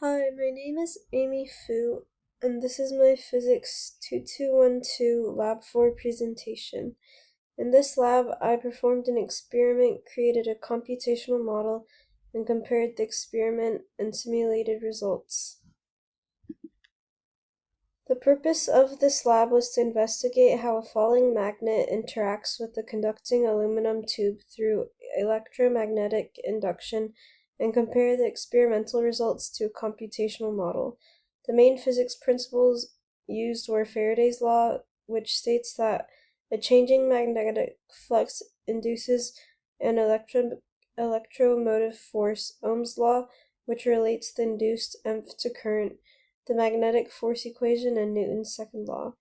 Hi, my name is Amy Fu, and this is my Physics 2212 Lab 4 presentation. In this lab, I performed an experiment, created a computational model, and compared the experiment and simulated results. The purpose of this lab was to investigate how a falling magnet interacts with the conducting aluminum tube through electromagnetic induction and compare the experimental results to a computational model. The main physics principles used were Faraday's law, which states that a changing magnetic flux induces an electromotive force, Ohm's law, which relates the induced EMF to current, the magnetic force equation, and Newton's second law.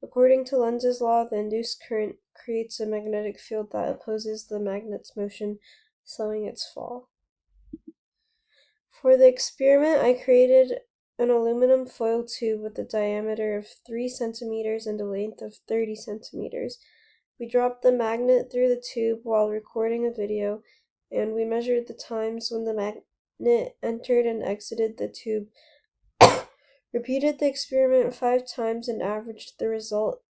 According to Lenz's law, the induced current creates a magnetic field that opposes the magnet's motion, slowing its fall. For the experiment, I created an aluminum foil tube with a diameter of 3 centimeters and a length of 30 centimeters. We dropped the magnet through the tube while recording a video, and we measured the times when the magnet entered and exited the tube, repeated the experiment 5 times and averaged the result,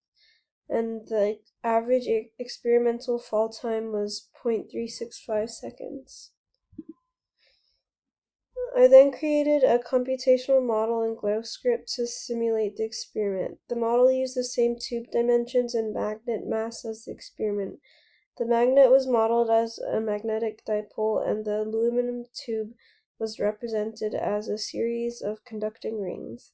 and the average experimental fall time was 0.365 seconds. I then created a computational model in GlowScript to simulate the experiment. The model used the same tube dimensions and magnet mass as the experiment. The magnet was modeled as a magnetic dipole, and the aluminum tube was represented as a series of conducting rings.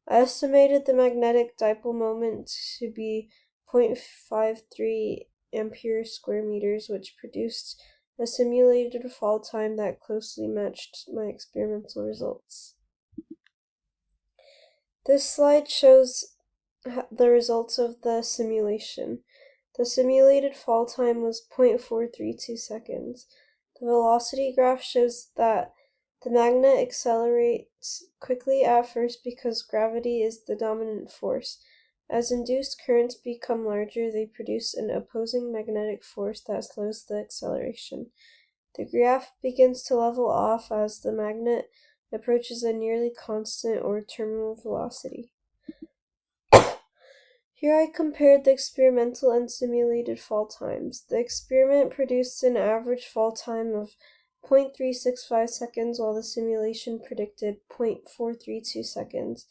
I estimated the magnetic dipole moment to be 0.53 ampere square meters, which produced a simulated fall time that closely matched my experimental results. This slide shows the results of the simulation. The simulated fall time was 0.432 seconds. The velocity graph shows that the magnet accelerates quickly at first because gravity is the dominant force. As induced currents become larger, they produce an opposing magnetic force that slows the acceleration. The graph begins to level off as the magnet approaches a nearly constant or terminal velocity. Here I compared the experimental and simulated fall times. The experiment produced an average fall time of 0.365 seconds, while the simulation predicted 0.432 seconds.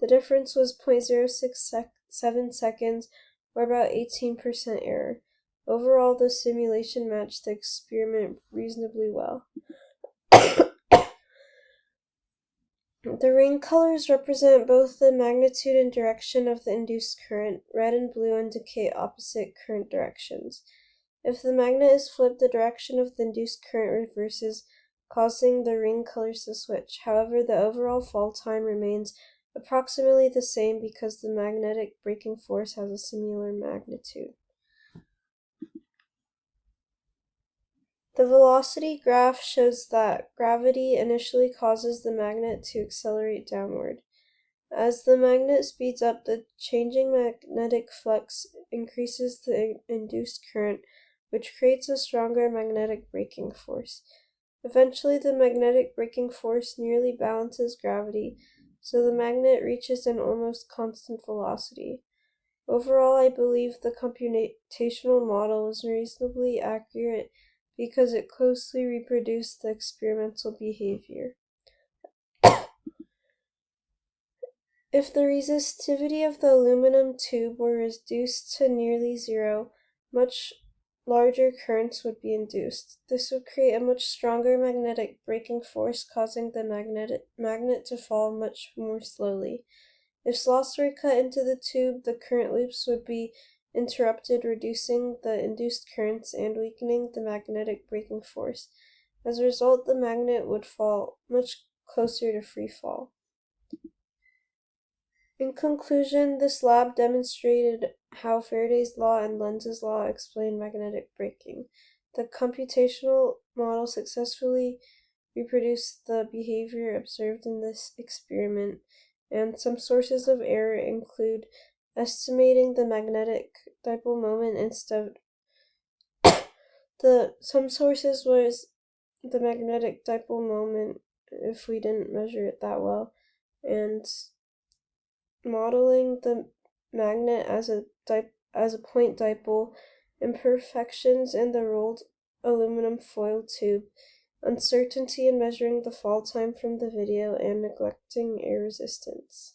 The difference was 0.067 seconds, or about 18% error. Overall, the simulation matched the experiment reasonably well. The ring colors represent both the magnitude and direction of the induced current. Red and blue indicate opposite current directions. If the magnet is flipped, the direction of the induced current reverses, causing the ring colors to switch. However, the overall fall time remains approximately the same because the magnetic braking force has a similar magnitude. The velocity graph shows that gravity initially causes the magnet to accelerate downward. As the magnet speeds up, the changing magnetic flux increases the induced current, which creates a stronger magnetic braking force. Eventually, the magnetic braking force nearly balances gravity, so the magnet reaches an almost constant velocity. Overall, I believe the computational model was reasonably accurate because it closely reproduced the experimental behavior. If the resistivity of the aluminum tube were reduced to nearly zero, much larger currents would be induced. This would create a much stronger magnetic braking force, causing the magnet to fall much more slowly. If slots were cut into the tube, the current loops would be interrupted, reducing the induced currents and weakening the magnetic braking force. As a result, the magnet would fall much closer to free fall. In conclusion, this lab demonstrated how Faraday's law and Lenz's law explain magnetic braking. The computational model successfully reproduced the behavior observed in this experiment, and some sources of error include estimating the magnetic dipole moment instead. Some sources was the magnetic dipole moment if we didn't measure it that well. And modeling the magnet as a point dipole, imperfections in the rolled aluminum foil tube, uncertainty in measuring the fall time from the video, and neglecting air resistance.